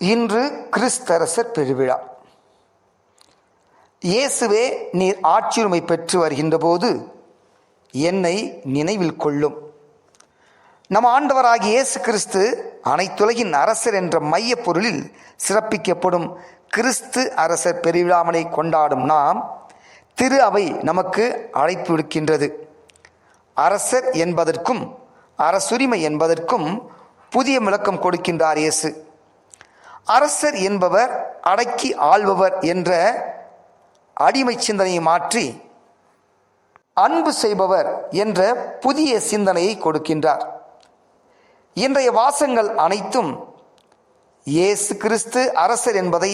இன்று கிறிஸ்தரசர் பெருவிழா. இயேசுவே, நீர் ஆட்சியுரிமை பெற்று வருகின்ற போது என்னை நினைவில் கொள்ளும். நம் ஆண்டவராகிய இயேசு கிறிஸ்து அனைத்துலகின் அரசர் என்ற மைய பொருளில் சிறப்பிக்கப்படும் கிறிஸ்து அரசர் பெருவிழாவினை கொண்டாடும் நாம், திரு அவை நமக்கு அழைப்பு விடுக்கின்றது. அரசர் என்பதற்கும் அரசுரிமை என்பதற்கும் புதிய விளக்கம் கொடுக்கின்றார் இயேசு. அரசர் என்பவர் அடக்கி ஆள்பவர் என்ற அடிமை சிந்தனையை மாற்றி அன்பு செய்பவர் என்ற புதிய சிந்தனையை கொடுக்கின்றார். இன்றைய வாசகங்கள் அனைத்தும் இயேசு கிறிஸ்து அரசர் என்பதை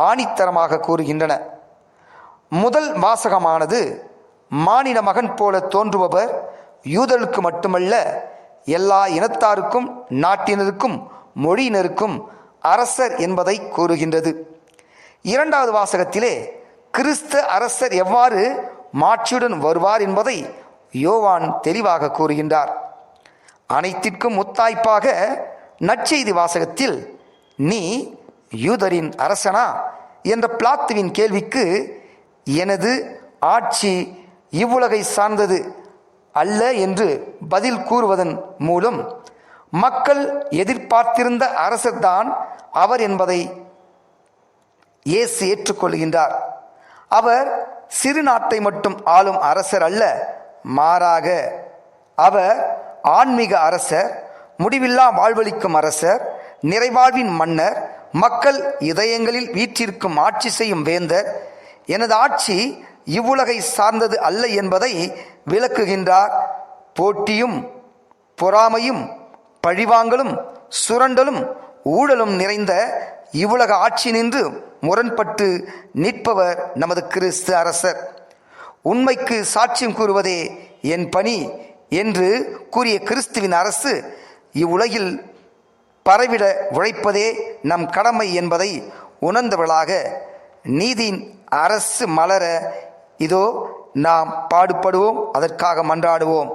ஆணித்தரமாக கூறுகின்றன. முதல் வாசகமானது மானிட மகன் போல தோன்றுபவர் யூதர்களுக்கு மட்டுமல்ல, எல்லா இனத்தாருக்கும் நாட்டினருக்கும் மொழியினருக்கும் அரசர் என்பதை கூறுகின்றது. இரண்டாவது வாசகத்திலே கிறிஸ்து அரசர் எவ்வாறு மாட்சியுடன் வருவார் என்பதை யோவான் தெளிவாக கூறுகின்றார். அனைத்திற்கும் முத்தாய்ப்பாக நற்செய்தி வாசகத்தில் நீ யூதரின் அரசனா என்ற பிலாத்துவின் கேள்விக்கு எனது ஆட்சி இவ்வுலகை சார்ந்தது அல்ல என்று பதில் கூறுவதன் மூலம் மக்கள் எதிர்பார்த்திருந்த அரசர்தான் அவர் என்பதை இயேசு ஏற்றுக்கொள்கின்றார். அவர் சிறு நாட்டை மட்டும் ஆளும் அரசர் அல்ல, மாறாக அவர் ஆன்மீக அரசர், முடிவில்லா வாழ்வளிக்கும் அரசர், நிறைவாழ்வின் மன்னர், மக்கள் இதயங்களில் வீற்றிருக்கும் ஆட்சி செய்யும் வேந்தர். எனது ஆட்சி இவ்வுலகை சார்ந்தது அல்ல என்பதை விளக்குகின்றார். போட்டியும் பொறாமையும் பழிவாங்கலும் சுரண்டலும் ஊழலும் நிறைந்த இவ்வுலக ஆட்சி நின்று முரண்பட்டு நிற்பவர் நமது கிறிஸ்து அரசர். உண்மைக்கு சாட்சியம் கூறுவதே என் பணி என்று கூறிய கிறிஸ்துவின் அரசு இவ்வுலகில் பரவிட உழைப்பதே நம் கடமை என்பதை உணர்ந்தவர்களாக நீதியின் அரசு மலர இதோ நாம் பாடுபடுவோம், அதற்காக மன்றாடுவோம்.